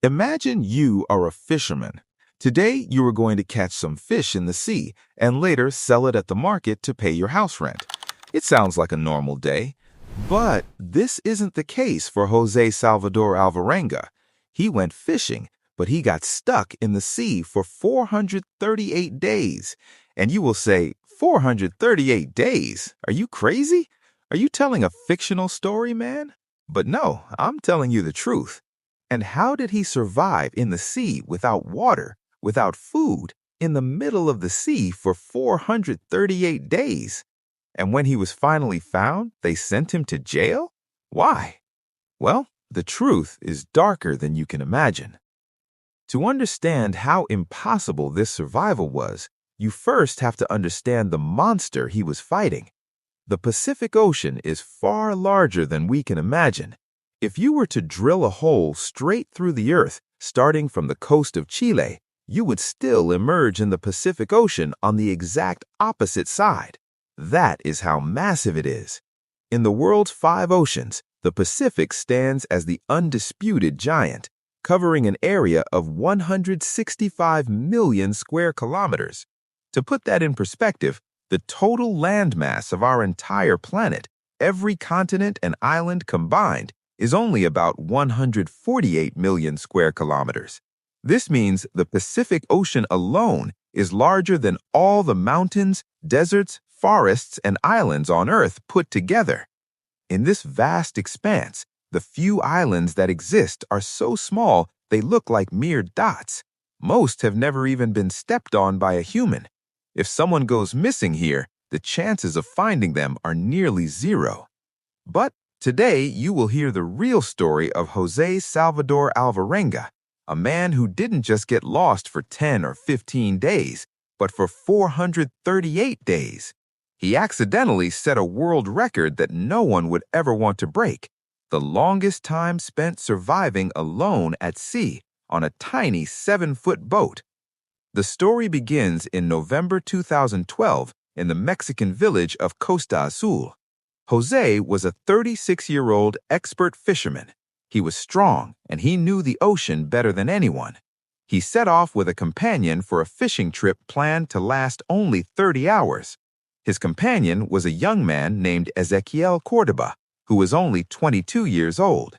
Imagine you are a fisherman. Today, you are going to catch some fish in the sea and later sell it at the market to pay your house rent. It sounds like a normal day, but this isn't the case for José Salvador Alvarenga. He went fishing, but he got stuck in the sea for 438 days. And you will say, 438 days? Are you crazy? Are you telling a fictional story, man? But no, I'm telling you the truth. And how did he survive in the sea without water, without food, in the middle of the sea for 438 days? And when he was finally found, they sent him to jail? Why? Well, the truth is darker than you can imagine. To understand how impossible this survival was, you first have to understand the monster he was fighting. The Pacific Ocean is far larger than we can imagine. If you were to drill a hole straight through the earth, starting from the coast of Chile, you would still emerge in the Pacific Ocean on the exact opposite side. That is how massive it is. In the world's 5 oceans, the Pacific stands as the undisputed giant, covering an area of 165 million square kilometers. To put that in perspective, the total landmass of our entire planet, every continent and island combined, is only about 148 million square kilometers. This means the Pacific Ocean alone is larger than all the mountains, deserts, forests, and islands on Earth put together. In this vast expanse, the few islands that exist are so small they look like mere dots. Most have never even been stepped on by a human. If someone goes missing here, the chances of finding them are nearly zero. But today, you will hear the real story of José Salvador Alvarenga, a man who didn't just get lost for 10 or 15 days, but for 438 days. He accidentally set a world record that no one would ever want to break, the longest time spent surviving alone at sea on a tiny 7-foot boat. The story begins in November 2012 in the Mexican village of Costa Azul. José was a 36-year-old expert fisherman. He was strong, and he knew the ocean better than anyone. He set off with a companion for a fishing trip planned to last only 30 hours. His companion was a young man named Ezequiel Cordoba, who was only 22 years old.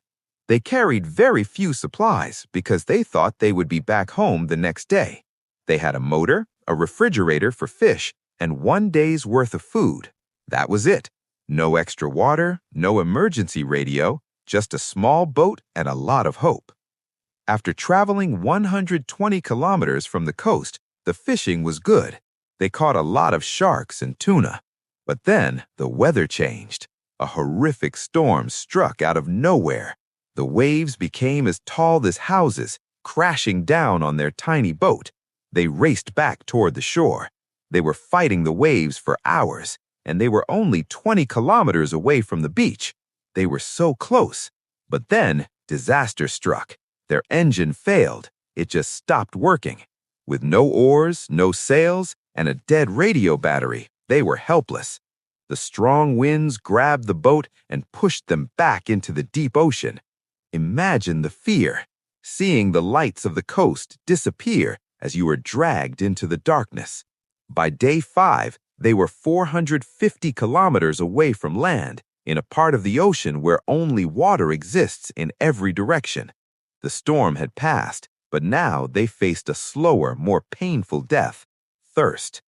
They carried very few supplies because they thought they would be back home the next day. They had a motor, a refrigerator for fish, and 1 day's worth of food. That was it. No extra water, no emergency radio, just a small boat and a lot of hope. After traveling 120 kilometers from the coast, the fishing was good. They caught a lot of sharks and tuna. But then the weather changed. A horrific storm struck out of nowhere. The waves became as tall as houses, crashing down on their tiny boat. They raced back toward the shore. They were fighting the waves for hours, and they were only 20 kilometers away from the beach. They were so close. But then disaster struck. Their engine failed. It just stopped working. With no oars, no sails, and a dead radio battery, they were helpless. The strong winds grabbed the boat and pushed them back into the deep ocean. Imagine the fear, seeing the lights of the coast disappear as you were dragged into the darkness. By day 5, they were 450 kilometers away from land, in a part of the ocean where only water exists in every direction. The storm had passed, but now they faced a slower, more painful death: thirst.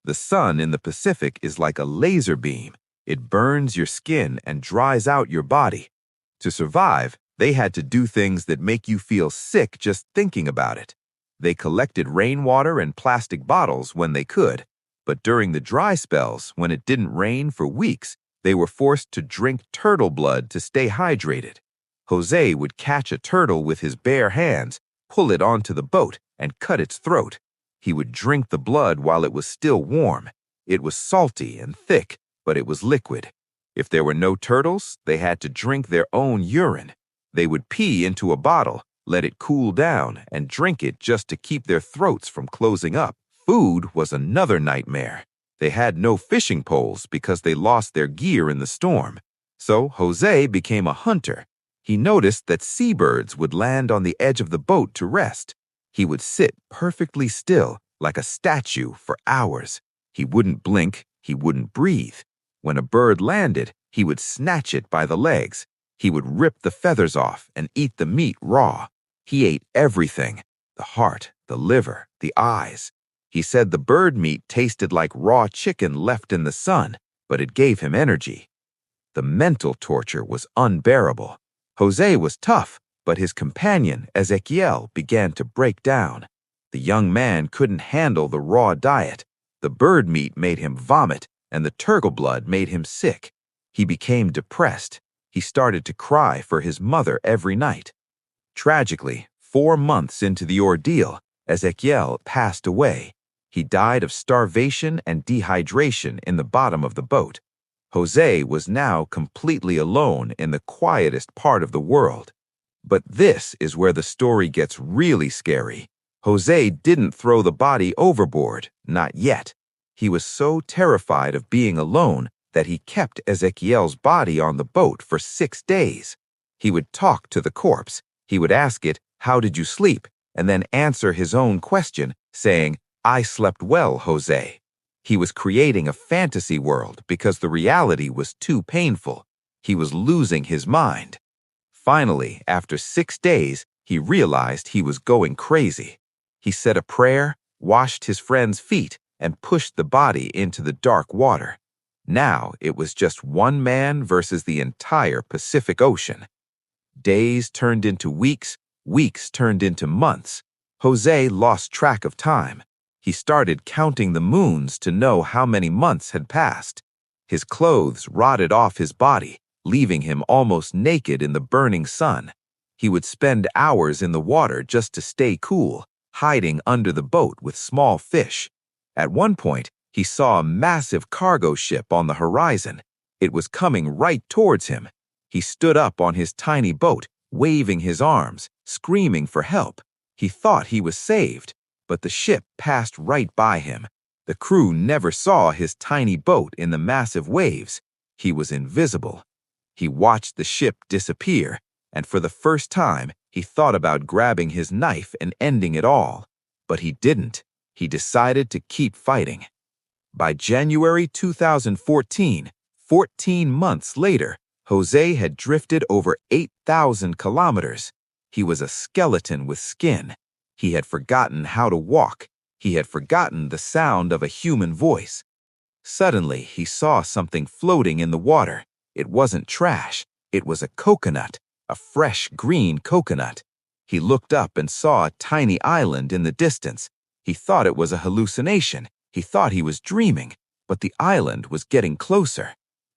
The sun in the Pacific is like a laser beam. It burns your skin and dries out your body. To survive, they had to do things that make you feel sick just thinking about it. They collected rainwater and plastic bottles when they could, but during the dry spells, when it didn't rain for weeks, they were forced to drink turtle blood to stay hydrated. José would catch a turtle with his bare hands, pull it onto the boat, and cut its throat. He would drink the blood while it was still warm. It was salty and thick, but it was liquid. If there were no turtles, they had to drink their own urine. They would pee into a bottle, let it cool down, and drink it just to keep their throats from closing up. Food was another nightmare. They had no fishing poles because they lost their gear in the storm. So José became a hunter. He noticed that seabirds would land on the edge of the boat to rest. He would sit perfectly still, like a statue, for hours. He wouldn't blink, he wouldn't breathe. When a bird landed, he would snatch it by the legs. He would rip the feathers off and eat the meat raw. He ate everything: the heart, the liver, the eyes. He said the bird meat tasted like raw chicken left in the sun, but it gave him energy. The mental torture was unbearable. José was tough, but his companion, Ezequiel, began to break down. The young man couldn't handle the raw diet. The bird meat made him vomit, and the turtle blood made him sick. He became depressed. He started to cry for his mother every night. Tragically, 4 months into the ordeal, Ezequiel passed away. He died of starvation and dehydration in the bottom of the boat. José was now completely alone in the quietest part of the world. But this is where the story gets really scary. José didn't throw the body overboard, not yet. He was so terrified of being alone that he kept Ezequiel's body on the boat for 6 days. He would talk to the corpse. He would ask it, "How did you sleep?" and then answer his own question, saying, "I slept well, José." He was creating a fantasy world because the reality was too painful. He was losing his mind. Finally, after 6 days, he realized he was going crazy. He said a prayer, washed his friend's feet, and pushed the body into the dark water. Now it was just one man versus the entire Pacific Ocean. Days turned into weeks, weeks turned into months. José lost track of time. He started counting the moons to know how many months had passed. His clothes rotted off his body, leaving him almost naked in the burning sun. He would spend hours in the water just to stay cool, hiding under the boat with small fish. At one point, he saw a massive cargo ship on the horizon. It was coming right towards him. He stood up on his tiny boat, waving his arms, screaming for help. He thought he was saved, but the ship passed right by him. The crew never saw his tiny boat in the massive waves. He was invisible. He watched the ship disappear, and for the first time, he thought about grabbing his knife and ending it all. But he didn't. He decided to keep fighting. By January 2014, 14 months later, José had drifted over 8,000 kilometers. He was a skeleton with skin. He had forgotten how to walk. He had forgotten the sound of a human voice. Suddenly, he saw something floating in the water. It wasn't trash. It was a coconut, a fresh green coconut. He looked up and saw a tiny island in the distance. He thought it was a hallucination. He thought he was dreaming, but the island was getting closer.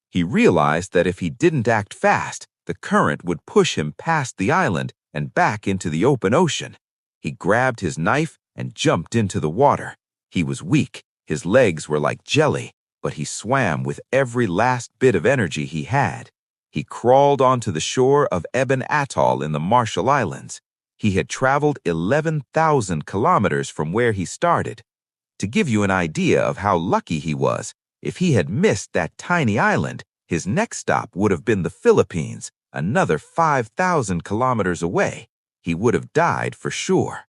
He realized that if he didn't act fast, the current would push him past the island and back into the open ocean. He grabbed his knife and jumped into the water. He was weak. His legs were like jelly, but he swam with every last bit of energy he had. He crawled onto the shore of Eben Atoll in the Marshall Islands. He had traveled 11,000 kilometers from where he started. To give you an idea of how lucky he was, if he had missed that tiny island, his next stop would have been the Philippines, another 5,000 kilometers away. He would have died for sure.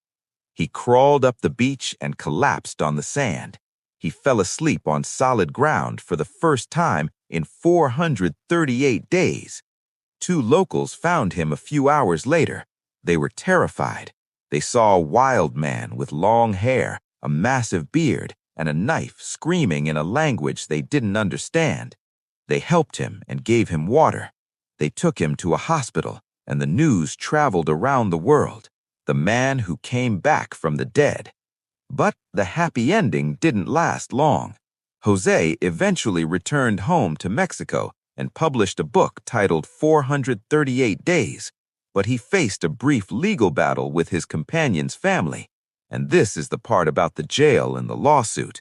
He crawled up the beach and collapsed on the sand. He fell asleep on solid ground for the first time in 438 days. 2 locals found him a few hours later. They were terrified. They saw a wild man with long hair, a massive beard, and a knife screaming in a language they didn't understand. They helped him and gave him water. They took him to a hospital, and the news traveled around the world. The man who came back from the dead. But the happy ending didn't last long. José eventually returned home to Mexico and published a book titled 438 Days, but he faced a brief legal battle with his companion's family. And this is the part about the jail and the lawsuit.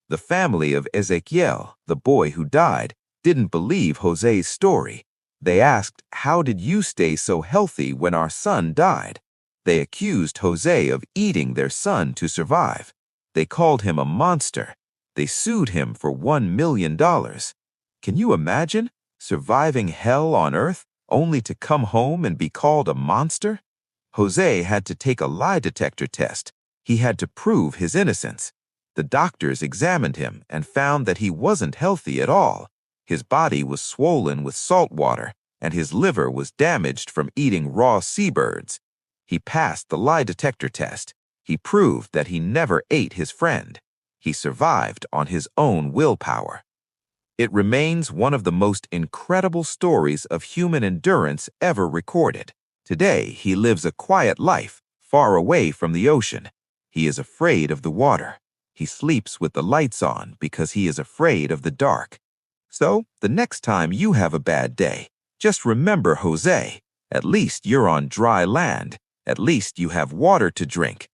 The family of Ezequiel, the boy who died, didn't believe José's story. They asked, "How did you stay so healthy when our son died?" They accused José of eating their son to survive. They called him a monster. They sued him for $1 million. Can you imagine surviving hell on earth only to come home and be called a monster? Jose had to take a lie detector test. He had to prove his innocence. The doctors examined him and found that he wasn't healthy at all. His body was swollen with salt water, and his liver was damaged from eating raw seabirds. He passed the lie detector test. He proved that he never ate his friend. He survived on his own willpower. It remains one of the most incredible stories of human endurance ever recorded. Today, he lives a quiet life, far away from the ocean. He is afraid of the water. He sleeps with the lights on because he is afraid of the dark. So, the next time you have a bad day, just remember Jose. At least you're on dry land. At least you have water to drink.